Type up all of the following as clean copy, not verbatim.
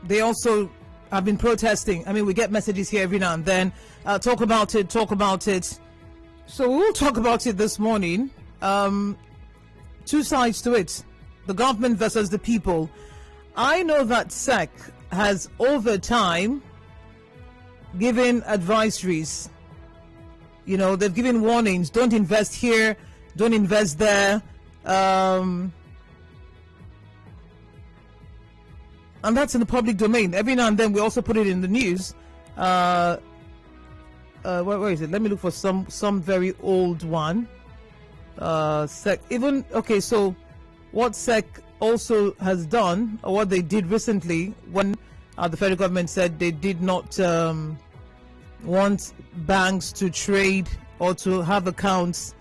they also have been protesting. I mean, we get messages here every now and then. Talk about it. So we will talk about it this morning. Two sides to it: the government versus the people. I know that SEC has over time given advisories. You know, they've given warnings: don't invest here, don't invest there. And that's in the public domain. Every now and then we also put it in the news. Where is it? Let me look for some very old one. SEC, even, okay, so what SEC also has done, or what they did recently, when the federal government said they did not want banks to trade or to have accounts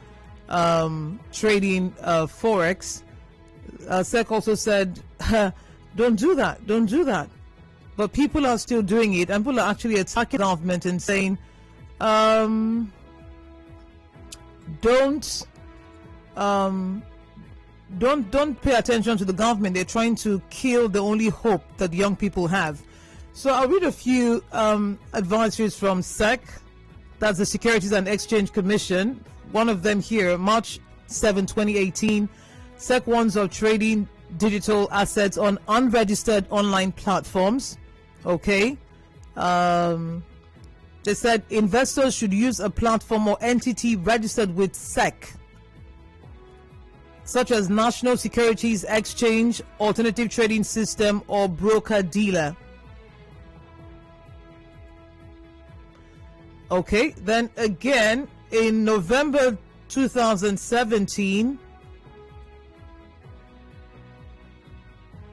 trading Forex, SEC also said, don't do that. But people are still doing it, and people are actually attacking the government and saying, don't pay attention to the government. They're trying to kill the only hope that young people have. So I'll read a few advisories from SEC. That's the Securities and Exchange Commission. One of them here, March 7, 2018. SEC warns of trading digital assets on unregistered online platforms. Okay. They said investors should use a platform or entity registered with SEC, such as National Securities Exchange, Alternative Trading System, or broker-dealer. Okay, then again, in November 2017,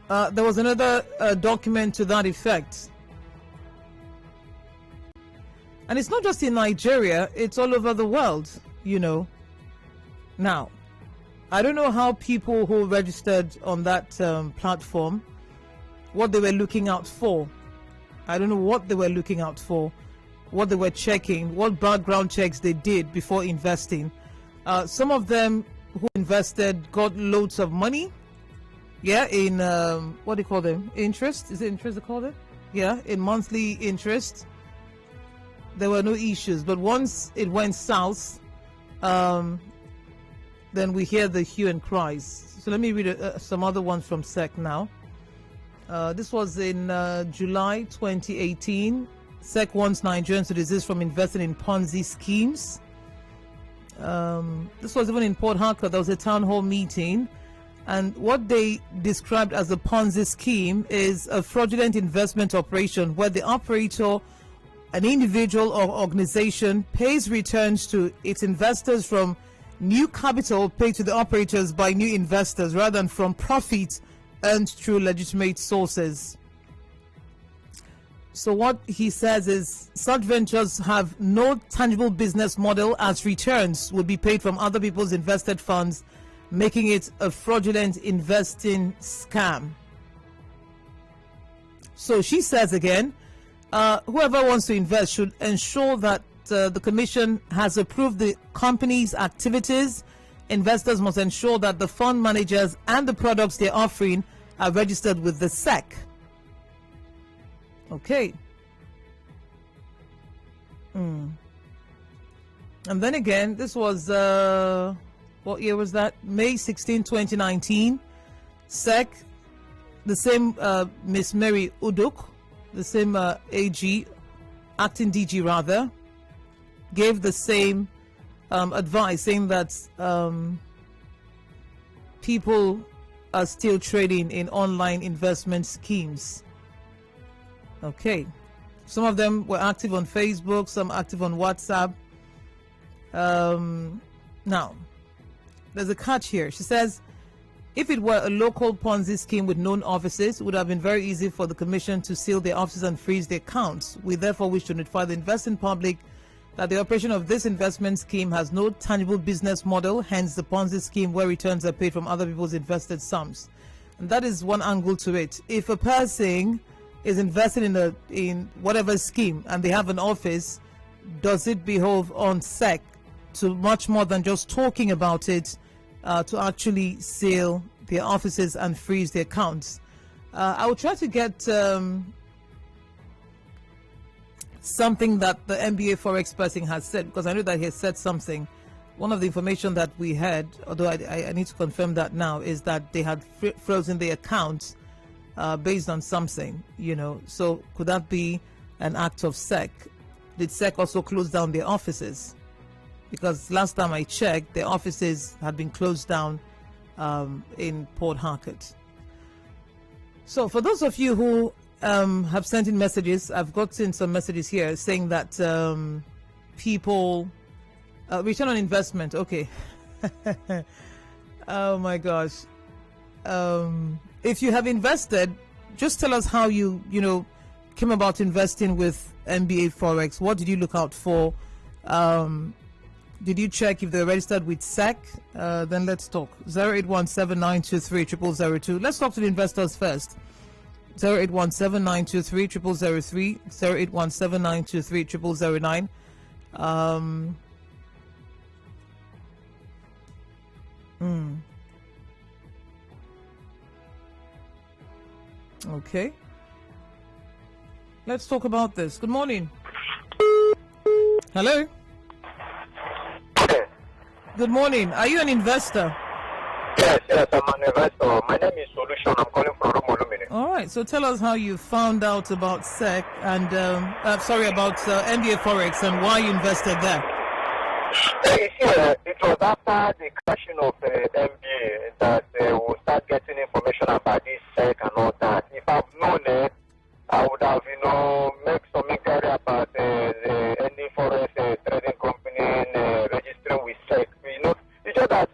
there was another document to that effect. And it's not just in Nigeria, it's all over the world, you know. Now, I don't know how people who registered on that platform, what they were looking out for. I don't know what they were looking out for, what they were checking, what background checks they did before investing. Some of them who invested got loads of money. Yeah, in, what do you call them? Interest? Is it interest they call it? Yeah, in monthly interest. There were no issues. But once it went south, then we hear the hue and cries. So let me read some other ones from SEC now. This was in July 2018. SEC wants Nigerians to desist from investing in Ponzi schemes. This was even in Port Harcourt. There was a town hall meeting. And what they described as a Ponzi scheme is a fraudulent investment operation where the operator, an individual or organization, pays returns to its investors from new capital paid to the operators by new investors rather than from profits earned through legitimate sources. So what he says is such ventures have no tangible business model, as returns would be paid from other people's invested funds, making it a fraudulent investing scam. So she says again, whoever wants to invest should ensure that the Commission has approved the company's activities. Investors must ensure that the fund managers and the products they're offering are registered with the SEC. Okay. And then again, this was, what year was that? May 16, 2019. SEC, the same Miss Mary Uduk, the same AG, acting DG rather, gave the same advice, saying that people are still trading in online investment schemes. Okay. Some of them were active on Facebook, some active on WhatsApp. Now, there's a catch here. She says, if it were a local Ponzi scheme with known offices, it would have been very easy for the Commission to seal their offices and freeze their accounts. We therefore wish to notify the investing public that the operation of this investment scheme has no tangible business model, hence the Ponzi scheme where returns are paid from other people's invested sums. And that is one angle to it. If a person is invested in whatever scheme and they have an office, does it behove on SEC to much more than just talking about it, to actually seal their offices and freeze their accounts? I will try to get something that the MBA Forex person has said, because I know that he has said something. One of the information that we had, although I need to confirm that now, is that they had frozen the accounts based on something, So could that be an act of SEC? Did SEC also close down their offices? Because last time I checked, their offices had been closed down in Port Harcourt. So for those of you who have sent in messages, I've gotten some messages here saying that people return on investment. Okay. Oh my gosh. If you have invested, just tell us how you came about investing with MBA Forex. What did you look out for? Did you check if they're registered with SEC? Then let's talk. 08179230002. Let's talk to the investors first. 08179230003, 08179230009. Okay. Let's talk about this. Good morning. Hello. Good morning. Are you an investor? Yes, I'm an investor. My name is Solution. I'm calling from Romolumini. All right. So tell us how you found out about SEC and about MBA Forex and why you invested there. It was after the crashing of MBA that we'll start getting information about this SEC and all that. If I've known it, I would have, make some inquiry about any Forex trading company registering with SEC. It's just that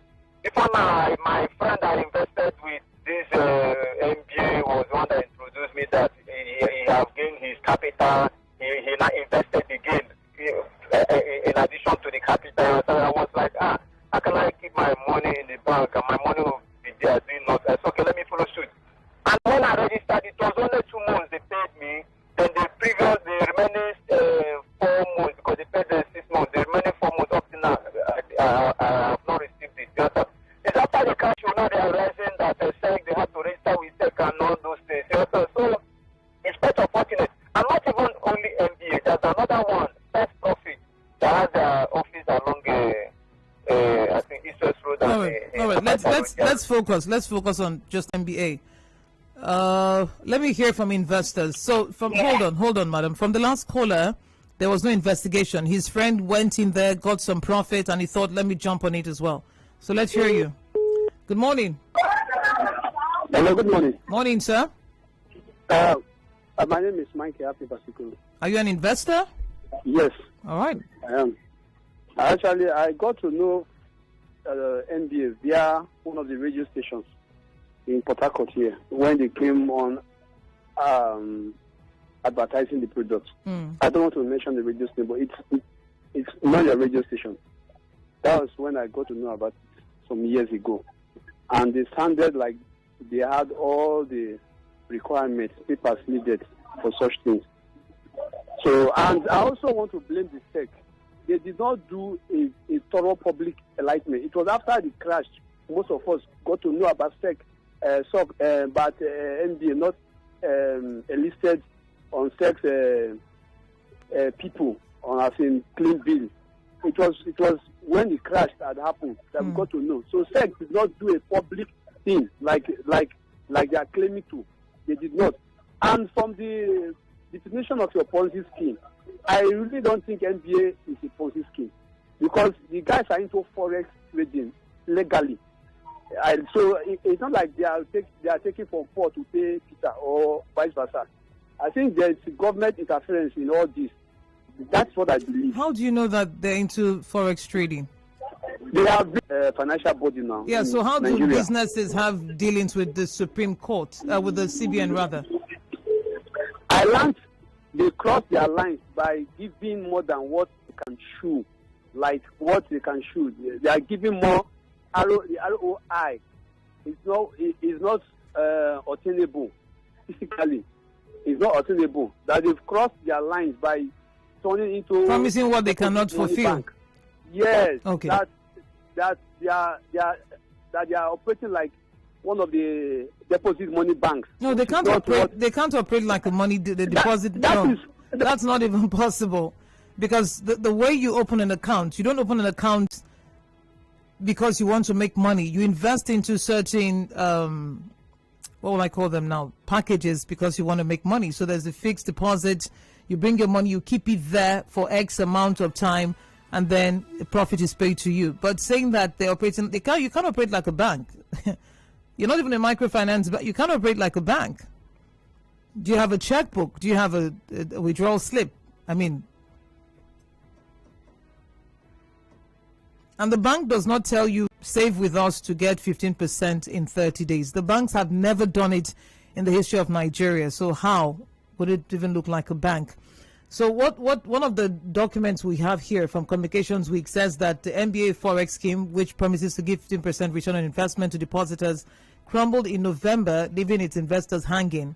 my friend I invested with this MBA was one that introduced me that he has gained his capital. He now invested again in addition to the capital. So I was like, how can I keep my money in the bank and my money will be there doing nothing? I said, okay, let me follow suit. And when I registered, it was only 2 months they paid me. Then the remaining 4 months, because they paid the 6 months, the remaining 4 months up to now, I have not received it. It's after the crash, now they are realizing that SEC, they have to register with SEC and all those things. So it's quite unfortunate. And not even only MBA, there's another one, First Profit, that has their office along I think East West Road. All right. Let's focus. Let's focus on just MBA. Let me hear from investors. So hold on, madam. From the last caller, there was no investigation. His friend went in there, got some profit, and he thought, let me jump on it as well. So let's hear you. Good morning. Hello, good morning. Morning, sir. My name is Mike Happy Basikulu. Are you an investor? Yes. All right. I am. Actually, I got to know NBA via one of the radio stations in Port Harcourt here when they came on advertising the product. I don't want to mention the radio station, but it's not a radio station. That was when I got to know about it some years ago. And they sounded like they had all the requirements, papers needed for such things. So, and I also want to blame the SEC. They did not do a thorough public enlightenment. It was after the crash, most of us got to know about SEC, but MBA not enlisted on SEC people on as in clean bill. It was when the crash had happened that we got to know. So SEC did not do a public thing like they are claiming to. They did not. And from the definition of your Ponzi scheme, I really don't think MBA is a Ponzi scheme because the guys are into Forex trading legally. So it's not like they are taking from Paul to pay Peter or vice versa. I think there is government interference in all this. That's what I believe. How do you know that they're into Forex trading? They have financial body now. Yeah, so how do businesses have dealings with the Supreme Court, with the CBN rather? I learned they cross their lines by giving more than what they can chew, like what they can chew. They are giving more. The ROI is not attainable physically. It's not attainable. That they've crossed their lines by turning into promising what they cannot fulfill. Bank. Yes. Okay. That they are operating like one of the deposit money banks. No, they can't operate. They can't operate like a money deposit. That's not even possible, because the way you open an account, you don't open an account because you want to make money. You invest into certain what will I call them now, packages, because you want to make money. So there's a fixed deposit. You bring your money, you keep it there for X amount of time, and then the profit is paid to you. But saying that they're operating, you can't operate like a bank. You're not even a microfinance, but you can't operate like a bank. Do you have a checkbook? Do you have a withdrawal slip? I mean, and the bank does not tell you, save with us to get 15% in 30 days. The banks have never done it in the history of Nigeria. So how would it even look like a bank? So one of the documents we have here from Communications Week says that the MBA Forex scheme, which promises to give 15% return on investment to depositors, crumbled in November, leaving its investors hanging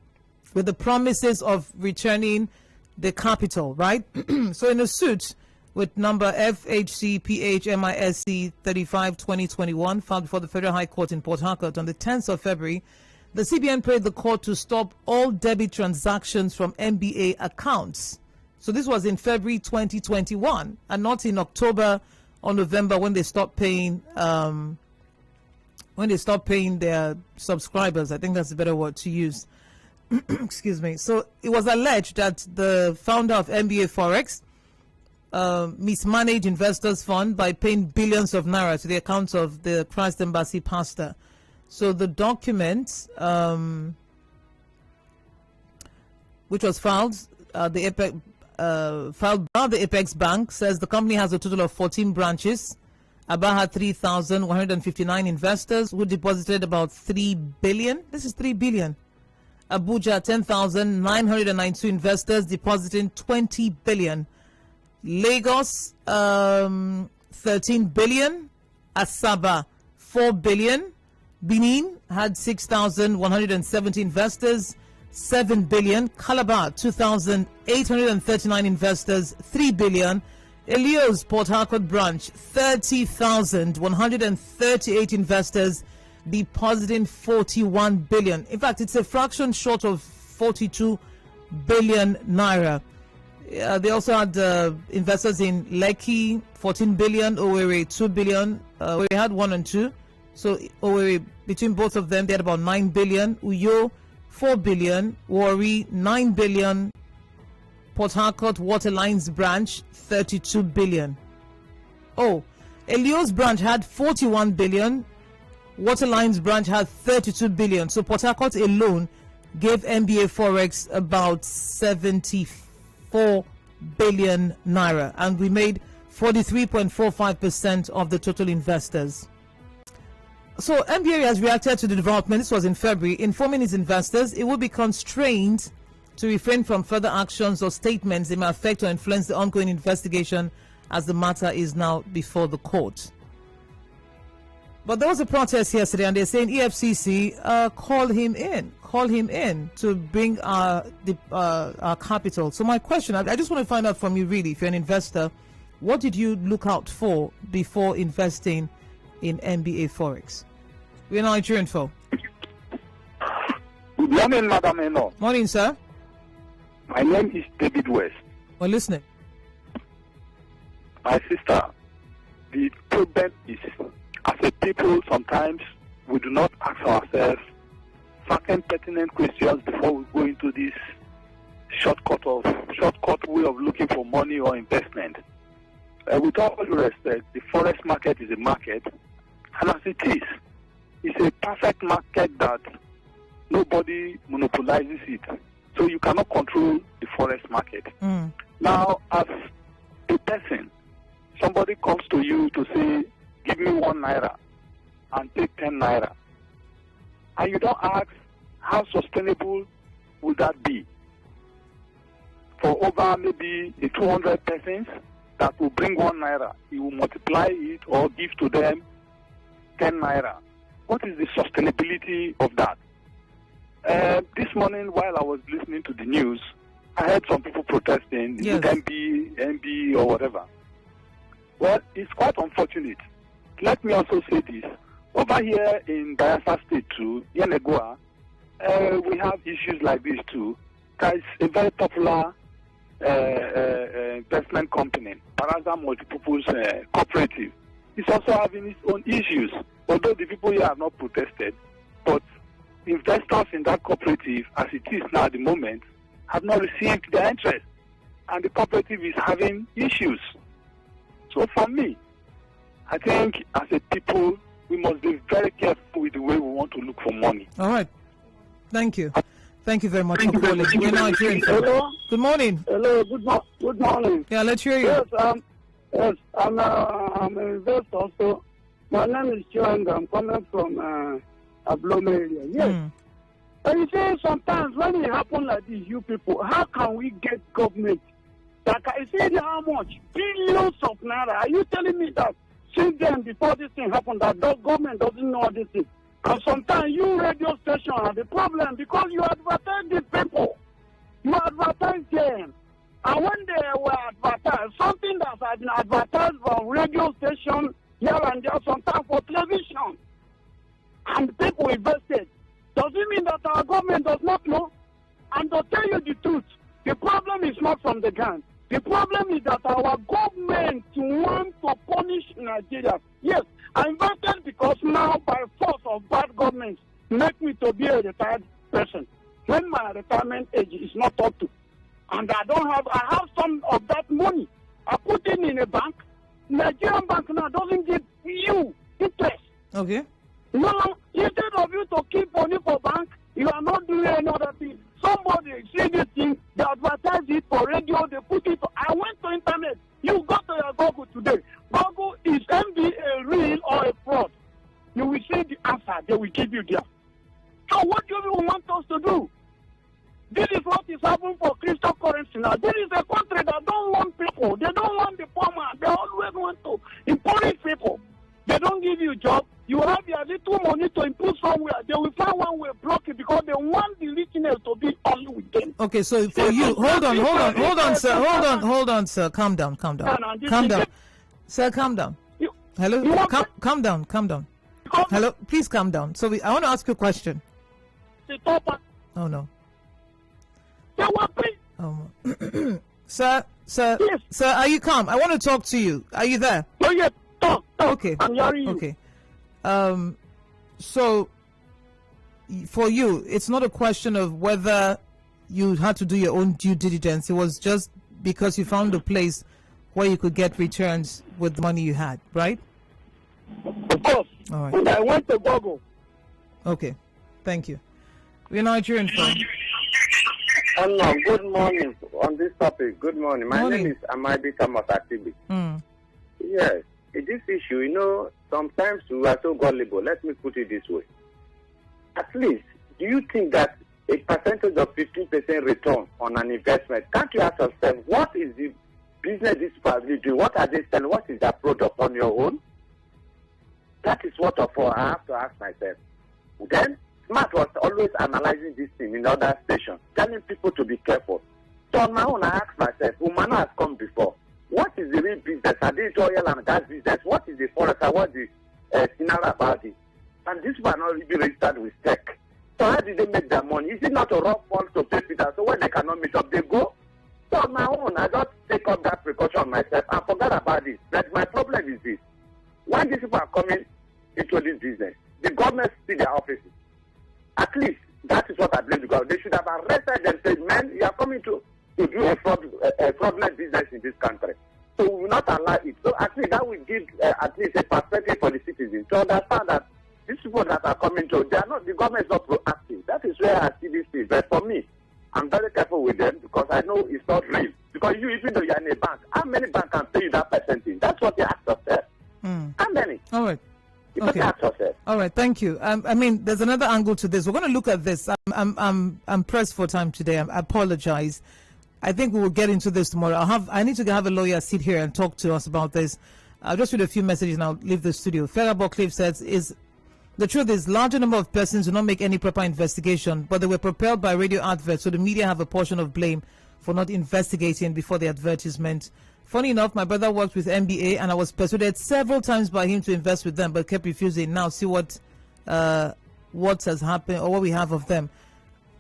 with the promises of returning the capital, right? So in a suit with number FHC PHMISC 35/2021 filed before the Federal High Court in Port Harcourt on the 10th of February, the CBN prayed the court to stop all debit transactions from MBA accounts. So this was in February 2021, and not in October or November when they stopped paying their subscribers. I think that's a better word to use. Excuse me. So it was alleged that the founder of MBA Forex mismanaged investors' fund by paying billions of naira to the accounts of the Christ Embassy pastor. So the document, which was filed, filed by the Apex Bank, says the company has a total of 14 branches. Aba had 3,159 investors who deposited about 3 billion. This is 3 billion. Abuja, 10,992 investors depositing 20 billion. Lagos, 13 billion. Asaba, 4 billion. Benin had 6,170 investors, 7 billion. Calabar, 2,839 investors, 3 billion. Elios Port Harcourt branch, 30,138 investors, depositing 41 billion. In fact, it's a fraction short of 42 billion naira. They also had investors in Lekki, 14 billion, Owerri, 2 billion. We had 1 and 2. So Owerri, between both of them, they had about 9 billion. Uyo, 4 billion. Warri, 9 billion. Port Harcourt Waterlines branch, 32 billion. Oh, Elios branch had 41 billion. Waterlines branch had 32 billion. So Port Harcourt alone gave MBA Forex about 74 billion naira, and we made 43.45% of the total investors. So MBA has reacted to the development. This was in February, informing its investors it will be constrained to refrain from further actions or statements that may affect or influence the ongoing investigation, as the matter is now before the court. But there was a protest yesterday, and they're saying EFCC call him in to bring our capital. So my question, I just want to find out from you, really, if you're an investor, what did you look out for before investing in MBA Forex? We're Nigerian folk. Good morning, Madam Eno. Morning, sir. My name is David West. Well, listening. My sister, the problem is, as a people, sometimes we do not ask ourselves certain pertinent questions before we go into this shortcut way of looking for money or investment. With all due respect, the forex market is a market, and as it is, it's a perfect market that nobody monopolizes it. So you cannot control the forex market. Now, as a person, somebody comes to you to say, give me 1 naira and take 10 naira. And you don't ask, how sustainable would that be? For over maybe 200 persons that will bring 1 naira, you will multiply it or give to them 10 naira. What is the sustainability of that? This morning, while I was listening to the news, I heard some people protesting, yes, MB or whatever. Well, it's quite unfortunate. Let me also say this. Over here in Bayelsa State too, Yenegoa, we have issues like this too. There is a very popular investment company, Paraza Multipurpose Cooperative, is also having its own issues. Although the people here have not protested, but investors in that cooperative, as it is now at the moment, have not received their interest, and the cooperative is having issues. So for me, I think as a people, we must be very careful with the way we want to look for money. All right. Thank you. Thank you very much for calling. We're now hearing from you. Hello. Good morning. Hello. Good morning. Yeah, let's hear you. Yes, I'm an investor. So my name is Chiang. I'm coming from Ablome area. Yes. And you see, sometimes when it happens like this, you people, how can we get government? That you see how much billions of naira? Are you telling me that since then, before this thing happened, that the government doesn't know this thing? And sometimes you radio station are the problem because you advertise these people. You advertise them. And when they were advertised, something that has been advertised from radio station here and there, sometimes for television, and people invested. Does it mean that our government does not know? And to tell you the truth, the problem is not from the ground. The problem is that our government wants to punish Nigeria. Yes, I invested because now by force of bad government make me to be a retired person when my retirement age is not up to. And I have some of that money. I put it in a bank. Nigerian bank now doesn't give you interest. Okay. No, instead of you to keep money for bank, you are not doing any other thing. Somebody see this thing, they advertise it for radio, they put it. I went to internet. You go to your Google today. Google is MBA real or a fraud? You will see the answer they will give you there. So what do you want us to do? This is what is happening for cryptocurrency now. This is a country that don't want people. They don't want the poor man. They always want to impoverish people. They don't give you a job. You have your little money to improve somewhere. They will find one way block it because they want the richness to be only with them. Okay, so for you, hold on, sir. Calm down. Sir, calm down. Hello? Calm down. Hello? Please calm down. So I want to ask you a question. Oh, no. Oh, sir, yes. Sir, are you calm? I want to talk to you. Are you there? Oh, yes. Talk. Okay. I'm hearing you. Okay. So for you, it's not a question of whether you had to do your own due diligence. It was just because you found a place where you could get returns with the money you had, right? Of course. All right. And I went to Google. Okay. Thank you. We're Nigerian phone. Hello, good morning on this topic. Good morning. My Morning. name is Amadi Kamasatibi. Yes, in this issue, sometimes we are so gullible. Let me put it this way. At least, do you think that a percentage of 15% return on an investment, can't you ask yourself, what is the business this family do? What are they selling? What is their product on your own? That is what I have to ask myself. Then, Smart was always analyzing this thing in other stations, telling people to be careful. So on my own, I ask myself, Umana has come before. What is the real business? Are they oil and gas business? What is the Forex? What is the scenario about it? And this one not really registered with tech. So how did they make their money? Is it not a rough fall to pay Peter? So when they cannot meet up, they go. So on my own, I just take up that precaution myself and forget about this. But my problem is this. When these people are coming into this business, the government see their offices. At least that is what I blame the government. They should have arrested them and said, man, you are coming to do a fraudulent business in this country. So we will not allow it. So at least that will give at least a perspective for the citizens to understand that these people that are coming to, they are not, the government is not proactive. That is where I see this thing. But for me, I'm very careful with them because I know it's not real. Because you, even though you are in a bank, how many banks can pay you that percentage? That's what they ask yourself. How many? All right. Okay. All right, thank you. I mean, there's another angle to this. We're going to look at this. I'm pressed for time today. I apologize. I think we will get into this tomorrow. I need to have a lawyer sit here and talk to us about this. I'll just read a few messages and I'll leave the studio. Ferrabot Cliff says, the truth is, larger number of persons do not make any proper investigation, but they were propelled by radio adverts, so the media have a portion of blame for not investigating before the advertisement. Funny enough, my brother worked with MBA, and I was persuaded several times by him to invest with them, but kept refusing. Now see what has happened or what we have of them.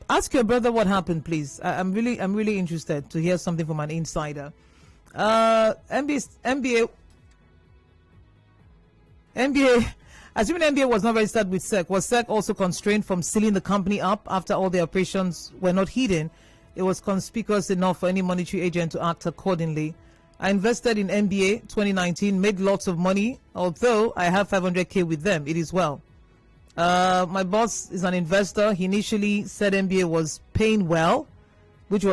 Ask your brother what happened, please. I'm really interested to hear something from an insider. MBA. Assuming MBA was not registered with SEC, was SEC also constrained from sealing the company up after all the operations were not hidden? It was conspicuous enough for any monetary agent to act accordingly. I invested in MBA 2019, made lots of money, although I have 500K with them. It is well. My boss is an investor. He initially said MBA was paying well, which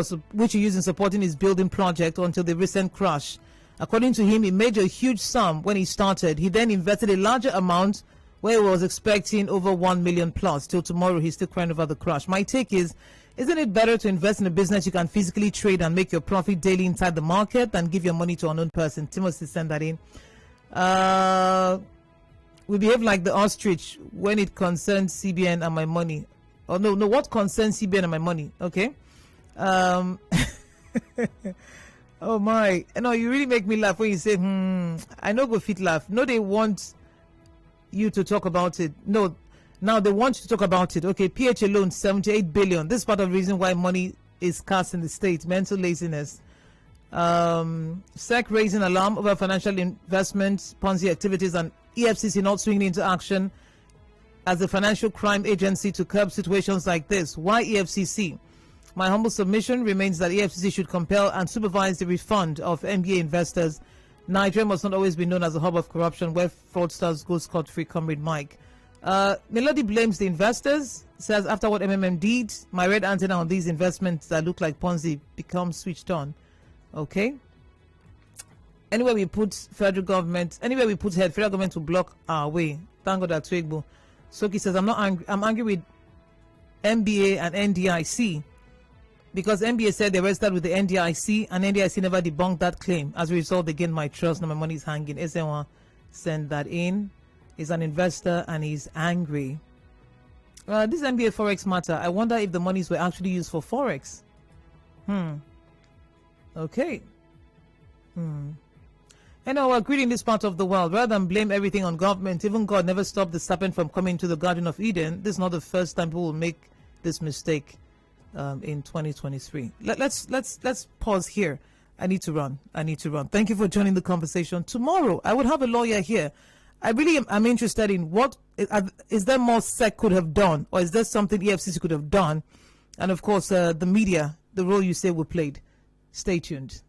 he used in supporting his building project until the recent crash. According to him, he made a huge sum when he started. He then invested a larger amount where he was expecting over 1 million plus. Till tomorrow, he's still crying over the crash. My take is, isn't it better to invest in a business you can physically trade and make your profit daily inside the market than give your money to an unknown person? Timothy sent that in. We behave like the ostrich when it concerns CBN and my money. Oh, no, what concerns CBN and my money? Okay. Oh my, no, you really make me laugh when you say, I know go fit laugh. No, they want you to talk about it. No, now they want you to talk about it. Okay, PH alone, 78 billion. This is part of the reason why money is scarce in the state. Mental laziness. SEC raising alarm over financial investments, Ponzi activities, and EFCC not swinging into action as a financial crime agency to curb situations like this. Why EFCC? My humble submission remains that EFCC should compel and supervise the refund of MBA investors. Nigeria must not always be known as a hub of corruption where fraudsters go scot-free, Comrade Mike. Melody blames the investors, says after what MMM did, my red antenna on these investments that look like Ponzi becomes switched on. Okay. Anywhere we put federal government, anywhere we put head, federal government will block our way. Thank God that's Twigbo. Soki says, I'm not angry. I'm angry with MBA and NDIC because MBA said they registered with the NDIC and NDIC never debunked that claim. As a result, they gained my trust. Now my money is hanging. SN1 send that in. He's an investor and he's angry. This MBA Forex matter, I wonder if the monies were actually used for Forex. Okay. I know we're greeting this part of the world. Rather than blame everything on government, even God never stopped the serpent from coming to the Garden of Eden. This is not the first time people will make this mistake in 2023. Let's pause here. I need to run. Thank you for joining the conversation. Tomorrow, I would have a lawyer here. I really am interested in what is there more SEC could have done, or is there something EFCC could have done? And of course, the media, the role you say we played. Stay tuned.